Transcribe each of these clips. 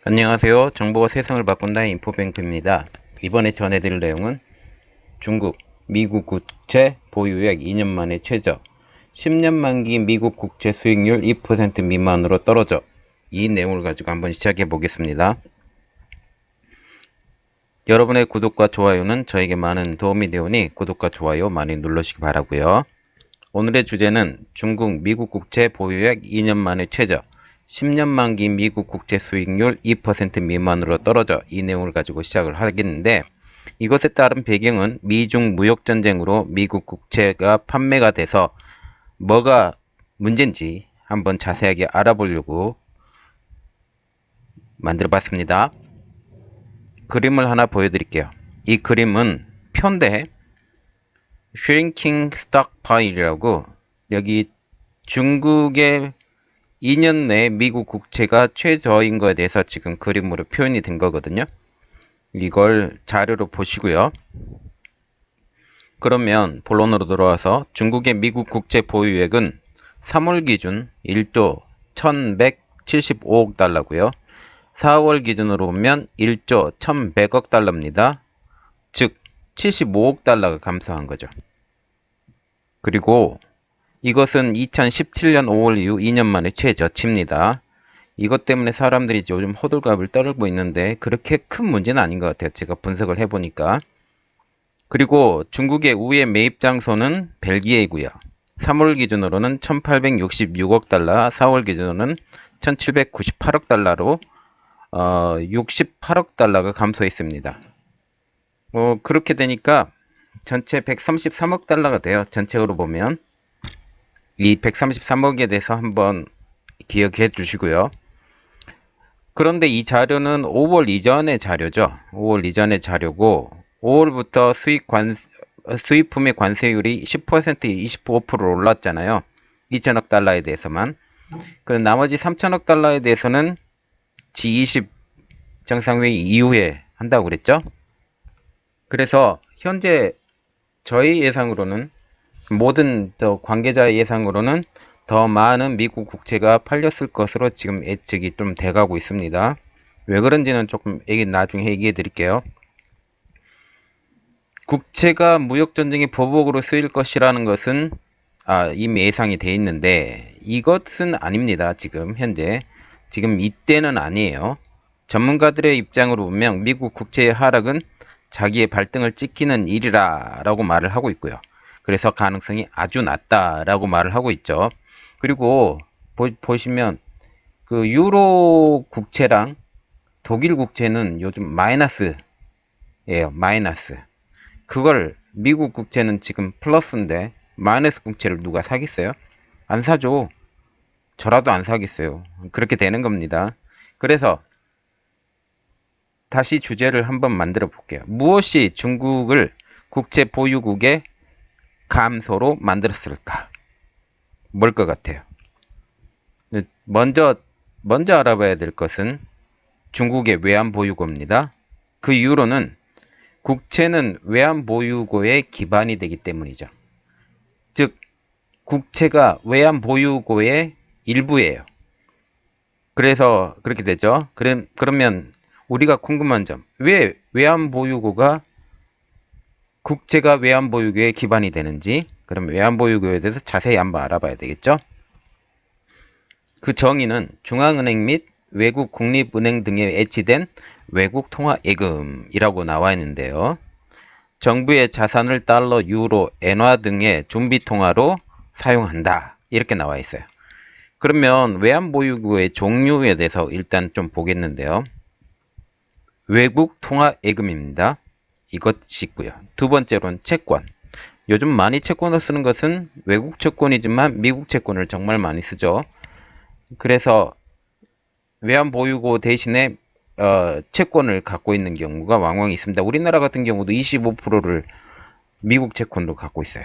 안녕하세요. 정보가 세상을 바꾼다 인포뱅크입니다. 이번에 전해드릴 내용은 중국, 미국 국채 보유액 2년 만에 최저, 10년 만기 미국 국채 수익률 2% 미만으로 떨어져. 이 내용을 가지고 한번 시작해 보겠습니다. 여러분의 구독과 좋아요는 저에게 많은 도움이 되오니 구독과 좋아요 많이 눌러주시기 바라고요. 오늘의 주제는 중국, 미국 국채 보유액 2년 만에 최저, 10년 만기 미국 국채 수익률 2% 미만으로 떨어져. 이 내용을 가지고 시작을 하겠는데, 이것에 따른 배경은 미중 무역전쟁으로 미국 국채가 판매가 돼서 뭐가 문제인지 한번 자세하게 알아보려고 만들어 봤습니다. 그림을 하나 보여드릴게요. 이 그림은 편대 Shrinking Stockpile이라고, 여기 중국의 2년 내 미국 국채가 최저인 거에 대해서 지금 그림으로 표현이 된 거거든요. 이걸 자료로 보시고요. 그러면 본론으로 돌아와서 중국의 미국 국채 보유액은 3월 기준 1조 1175억 달러고요. 4월 기준으로 보면 1조 1100억 달러입니다. 즉 75억 달러가 감소한 거죠. 그리고 이것은 2017년 5월 이후 2년 만에 최저치입니다. 이것 때문에 사람들이 요즘 호들갑을 떨고 있는데 그렇게 큰 문제는 아닌 것 같아요. 제가 분석을 해보니까. 그리고 중국의 우회 매입 장소는 벨기에이고요. 3월 기준으로는 1866억 달러, 4월 기준으로는 1798억 달러로 68억 달러가 감소했습니다. 그렇게 되니까 전체 133억 달러가 돼요. 전체적으로 보면. 이 133억에 대해서 한번 기억해 주시고요. 그런데 이 자료는 5월 이전의 자료죠. 5월 이전의 자료고 5월부터 수입품의 관세율이 10%, 25%로 올랐잖아요. 2천억 달러에 대해서만. 그 나머지 3천억 달러에 대해서는 G20 정상회의 이후에 한다고 그랬죠. 그래서 현재 저희 예상으로는, 모든 관계자의 예상으로는 더 많은 미국 국채가 팔렸을 것으로 지금 예측이 좀 돼가고 있습니다. 왜 그런지는 조금 나중에 얘기해 드릴게요. 국채가 무역전쟁의 보복으로 쓰일 것이라는 것은 이미 예상이 돼 있는데, 이것은 아닙니다. 지금 현재 지금 이때는 아니에요. 전문가들의 입장으로 보면 미국 국채의 하락은 자기의 발등을 찍히는 일이라 라고 말을 하고 있고요. 그래서 가능성이 아주 낮다라고 말을 하고 있죠. 그리고 보시면 그 유로 국채랑 독일 국채는 요즘 마이너스예요. 마이너스. 그걸 미국 국채는 지금 플러스인데 마이너스 국채를 누가 사겠어요? 안 사죠. 저라도 안 사겠어요. 그렇게 되는 겁니다. 그래서 다시 주제를 한번 만들어 볼게요. 무엇이 중국을 국채 보유국의 감소로 만들었을까? 뭘 것 같아요? 먼저 알아봐야 될 것은 중국의 외환 보유고입니다. 그 이유로는 국채는 외환 보유고의 기반이 되기 때문이죠. 즉 국채가 외환 보유고의 일부예요. 그래서 그렇게 되죠. 그러면 우리가 궁금한 점, 왜 외환 보유고가 국채가 외환 보유고의 기반이 되는지, 그럼 외환 보유고에 대해서 자세히 한번 알아봐야 되겠죠. 그 정의는 중앙은행 및 외국 국립은행 등에 애치된 외국 통화 예금이라고 나와 있는데요. 정부의 자산을 달러, 유로, 엔화 등의 준비 통화로 사용한다. 이렇게 나와 있어요. 그러면 외환 보유고의 종류에 대해서 일단 좀 보겠는데요. 외국 통화 예금입니다. 이것이 있고요. 두 번째로는 채권. 요즘 많이 채권을 쓰는 것은 외국 채권이지만 미국 채권을 정말 많이 쓰죠. 그래서 외환 보유고 대신에 채권을 갖고 있는 경우가 왕왕 있습니다. 우리나라 같은 경우도 25%를 미국 채권으로 갖고 있어요.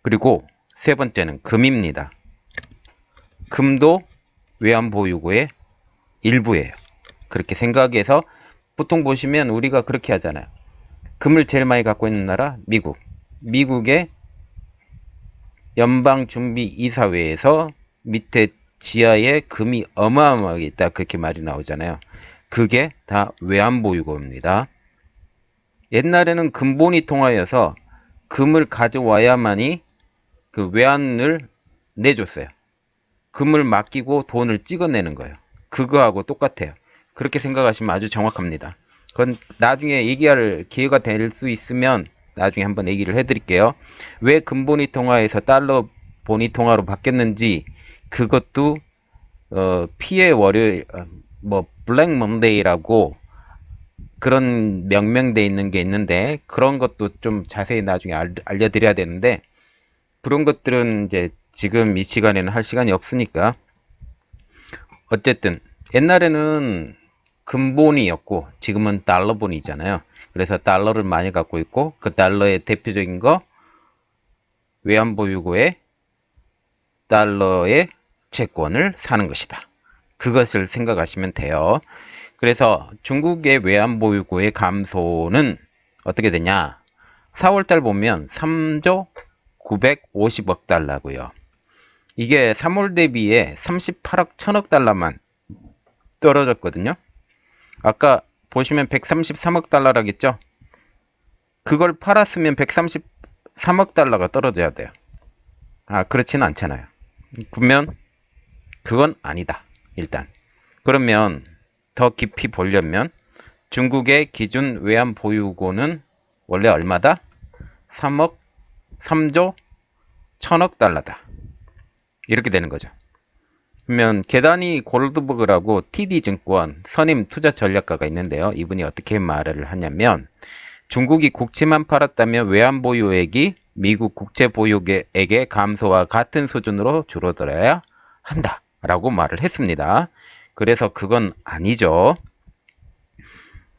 그리고 세 번째는 금입니다. 금도 외환 보유고의 일부예요. 그렇게 생각해서 보통 보시면 우리가 그렇게 하잖아요. 금을 제일 많이 갖고 있는 나라 미국. 미국의 연방준비이사회에서 밑에 지하에 금이 어마어마하게 있다, 그렇게 말이 나오잖아요. 그게 다 외환보유고입니다. 옛날에는 금본위 통화여서 금을 가져와야만이 그 외환을 내줬어요. 금을 맡기고 돈을 찍어내는 거예요. 그거하고 똑같아요. 그렇게 생각하시면 아주 정확합니다. 그건 나중에 얘기할 기회가 될 수 있으면 나중에 한번 얘기를 해드릴게요. 왜 금본위 통화에서 달러 본위 통화로 바뀌었는지 그것도 피해 월요일 블랙 먼데이라고 그런 명명돼 있는 게 있는데 그런 것도 좀 자세히 나중에 알려드려야 되는데 그런 것들은 이제 지금 이 시간에는 할 시간이 없으니까 어쨌든 옛날에는 금본이었고 지금은 달러본이잖아요. 그래서 달러를 많이 갖고 있고 그 달러의 대표적인 거 외환보유고에 달러의 채권을 사는 것이다. 그것을 생각하시면 돼요. 그래서 중국의 외환보유고의 감소는 어떻게 되냐? 4월달 보면 3조 950억 달러고요. 이게 3월 대비에 38억 1000억 달러만 떨어졌거든요. 아까 보시면 133억 달러라겠죠? 그걸 팔았으면 133억 달러가 떨어져야 돼요. 그렇지는 않잖아요. 그러면 그건 아니다. 일단. 그러면 더 깊이 보려면 중국의 기준 외환 보유고는 원래 얼마다? 3조 1000억 달러다. 이렇게 되는 거죠. 그러면 게다니 골드버그라고 TD증권 선임 투자 전략가가 있는데요. 이분이 어떻게 말을 하냐면 중국이 국채만 팔았다면 외환 보유액이 미국 국채 보유액의 감소와 같은 수준으로 줄어들어야 한다. 라고 말을 했습니다. 그래서 그건 아니죠.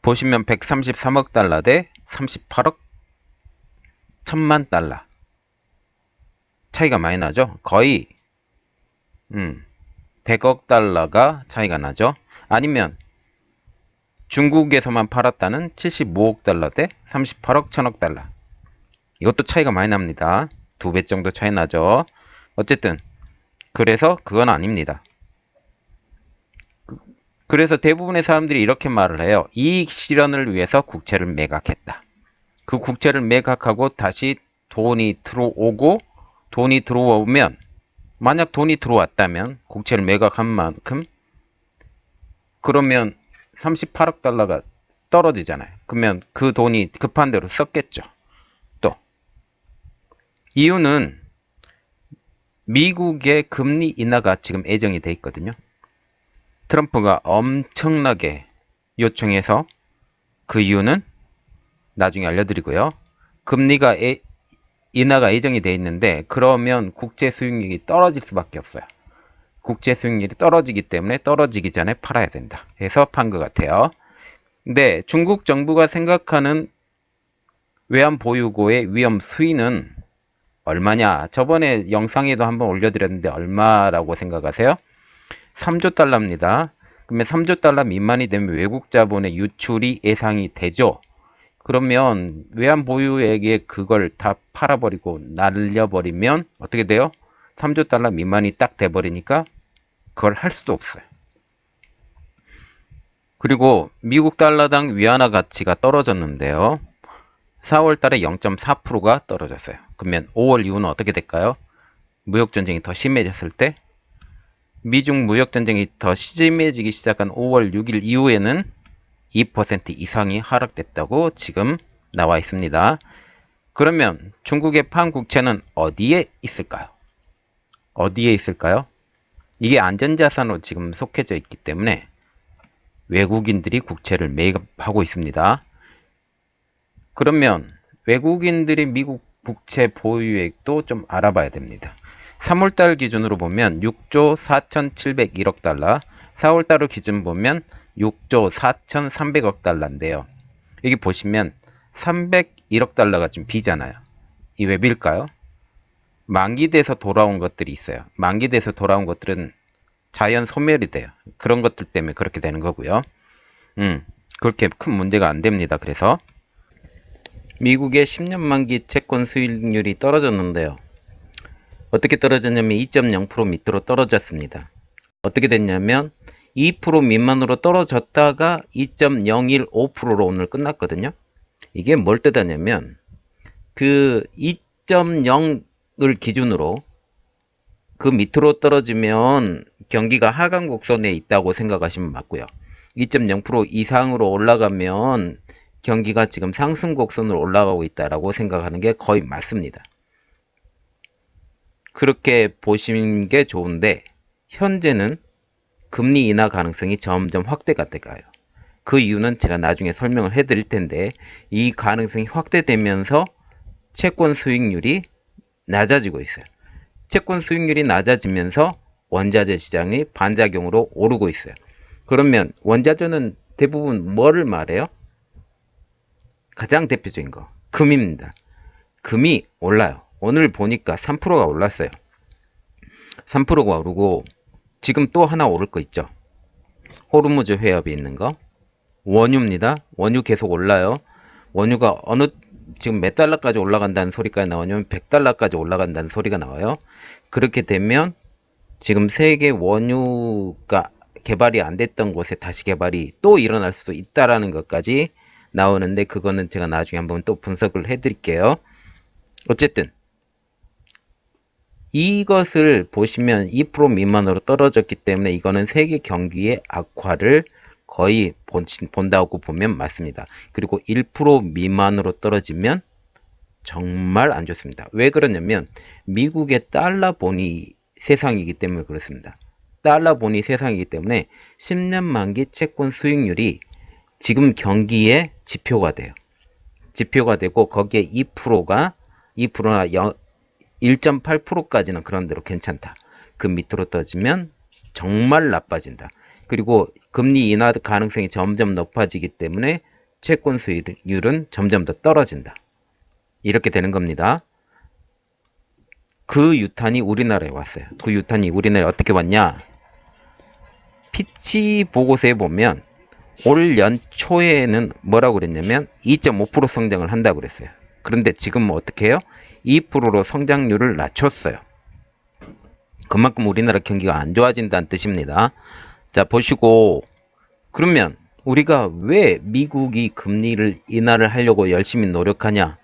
보시면 133억 달러 대 38억 1000만 달러. 차이가 많이 나죠? 거의 100억 달러가 차이가 나죠. 아니면 중국에서만 팔았다는 75억 달러 대 38억 1000억 달러. 이것도 차이가 많이 납니다. 2배 정도 차이 나죠. 어쨌든 그래서 그건 아닙니다. 그래서 대부분의 사람들이 이렇게 말을 해요. 이익 실현을 위해서 국채를 매각했다. 그 국채를 매각하고 다시 돈이 들어오고 돈이 들어오면 만약 돈이 들어왔다면 국채를 매각한 만큼 그러면 38억 달러가 떨어지잖아요. 그러면 그 돈이 급한 대로 썼겠죠. 또 이유는 미국의 금리 인하가 지금 예정이 돼 있거든요. 트럼프가 엄청나게 요청해서 그 이유는 나중에 알려드리고요. 금리가 인하가 예정이 돼 있는데 그러면 국채 수익률이 떨어질 수밖에 없어요. 국채 수익률이 떨어지기 때문에 떨어지기 전에 팔아야 된다. 해서 판 것 같아요. 근데 중국 정부가 생각하는 외환 보유고의 위험 수위는 얼마냐? 저번에 영상에도 한번 올려드렸는데 얼마라고 생각하세요? 3조 달러입니다. 그러면 3조 달러 미만이 되면 외국 자본의 유출이 예상이 되죠. 그러면 외환 보유액에 그걸 다 팔아버리고 날려버리면 어떻게 돼요? 3조 달러 미만이 딱 돼버리니까 그걸 할 수도 없어요. 그리고 미국 달러당 위안화 가치가 떨어졌는데요. 4월 달에 0.4%가 떨어졌어요. 그러면 5월 이후는 어떻게 될까요? 무역전쟁이 더 심해졌을 때 미중 무역전쟁이 더 심해지기 시작한 5월 6일 이후에는 2% 이상이 하락됐다고 지금 나와 있습니다. 그러면 중국의 판국채는 어디에 있을까요? 어디에 있을까요? 이게 안전자산으로 지금 속해져 있기 때문에 외국인들이 국채를 매입하고 있습니다. 그러면 외국인들이 미국 국채 보유액도 좀 알아봐야 됩니다. 3월달 기준으로 보면 6조 4,701억 달러, 4월달을 기준 보면 6조 4,300억 달러인데요. 여기 보시면 301억 달러가 좀 비잖아요. 이 왜 빌까요? 만기돼서 돌아온 것들이 있어요. 만기돼서 돌아온 것들은 자연 소멸이 돼요. 그런 것들 때문에 그렇게 되는 거고요. 그렇게 큰 문제가 안 됩니다. 그래서 미국의 10년 만기 채권 수익률이 떨어졌는데요. 어떻게 떨어졌냐면 2.0% 밑으로 떨어졌습니다. 어떻게 됐냐면 2% 미만으로 떨어졌다가 2.015%로 오늘 끝났거든요. 이게 뭘 뜻하냐면 그 2.0을 기준으로 그 밑으로 떨어지면 경기가 하강 곡선에 있다고 생각하시면 맞고요. 2.0% 이상으로 올라가면 경기가 지금 상승 곡선으로 올라가고 있다라고 생각하는 게 거의 맞습니다. 그렇게 보시는 게 좋은데 현재는 금리 인하 가능성이 점점 확대가 돼가요. 그 이유는 제가 나중에 설명을 해드릴 텐데 이 가능성이 확대되면서 채권 수익률이 낮아지고 있어요. 채권 수익률이 낮아지면서 원자재 시장이 반작용으로 오르고 있어요. 그러면 원자재는 대부분 뭐를 말해요? 가장 대표적인 거 금입니다. 금이 올라요. 오늘 보니까 3%가 올랐어요. 3%가 오르고 지금 또 하나 오를 거 있죠. 호르무즈 회합이 있는 거. 원유입니다. 원유 계속 올라요. 원유가 어느 지금 몇 달러까지 올라간다는 소리까지 나오냐면 100달러까지 올라간다는 소리가 나와요. 그렇게 되면 지금 세계 원유가 개발이 안 됐던 곳에 다시 개발이 또 일어날 수도 있다라는 것까지 나오는데 그거는 제가 나중에 한번 또 분석을 해드릴게요. 어쨌든 이것을 보시면 2% 미만으로 떨어졌기 때문에 이거는 세계 경기의 악화를 거의 본다고 보면 맞습니다. 그리고 1% 미만으로 떨어지면 정말 안 좋습니다. 왜 그러냐면 미국의 달러 본위 세상이기 때문에 그렇습니다. 달러 본위 세상이기 때문에 10년 만기 채권 수익률이 지금 경기의 지표가 돼요. 지표가 되고 거기에 2%나 1.8%까지는 그런 대로 괜찮다. 그 밑으로 떨어지면 정말 나빠진다. 그리고 금리 인하 가능성이 점점 높아지기 때문에 채권 수익률은 점점 더 떨어진다. 이렇게 되는 겁니다. 그 유탄이 우리나라에 왔어요. 그 유탄이 우리나라에 어떻게 왔냐? 피치 보고서에 보면 올 연초에는 뭐라고 그랬냐면 2.5% 성장을 한다고 그랬어요. 그런데 지금 어떻게 해요? 2%로 성장률을 낮췄어요. 그만큼 우리나라 경기가 안 좋아진다는 뜻입니다. 자, 보시고 그러면 우리가 왜 미국이 금리를 인하를 하려고 열심히 노력하냐?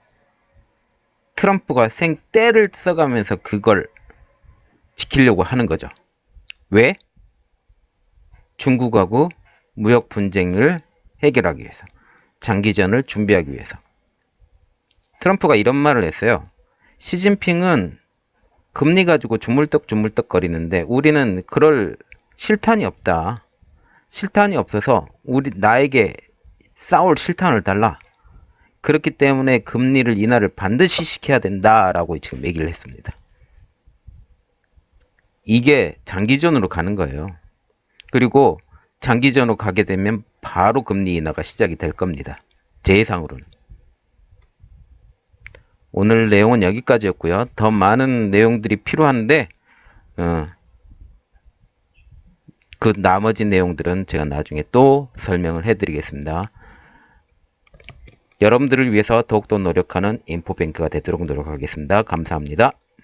트럼프가 생떼를 써가면서 그걸 지키려고 하는 거죠. 왜? 중국하고 무역 분쟁을 해결하기 위해서. 장기전을 준비하기 위해서. 트럼프가 이런 말을 했어요. 시진핑은 금리 가지고 주물떡 거리는데 우리는 그럴 실탄이 없다. 실탄이 없어서 나에게 싸울 실탄을 달라. 그렇기 때문에 금리를 인하를 반드시 시켜야 된다라고 지금 얘기를 했습니다. 이게 장기전으로 가는 거예요. 그리고 장기전으로 가게 되면 바로 금리 인하가 시작이 될 겁니다. 제 예상으로는. 오늘 내용은 여기까지였고요. 더 많은 내용들이 필요한데 그 나머지 내용들은 제가 나중에 또 설명을 해드리겠습니다. 여러분들을 위해서 더욱더 노력하는 인포뱅크가 되도록 노력하겠습니다. 감사합니다.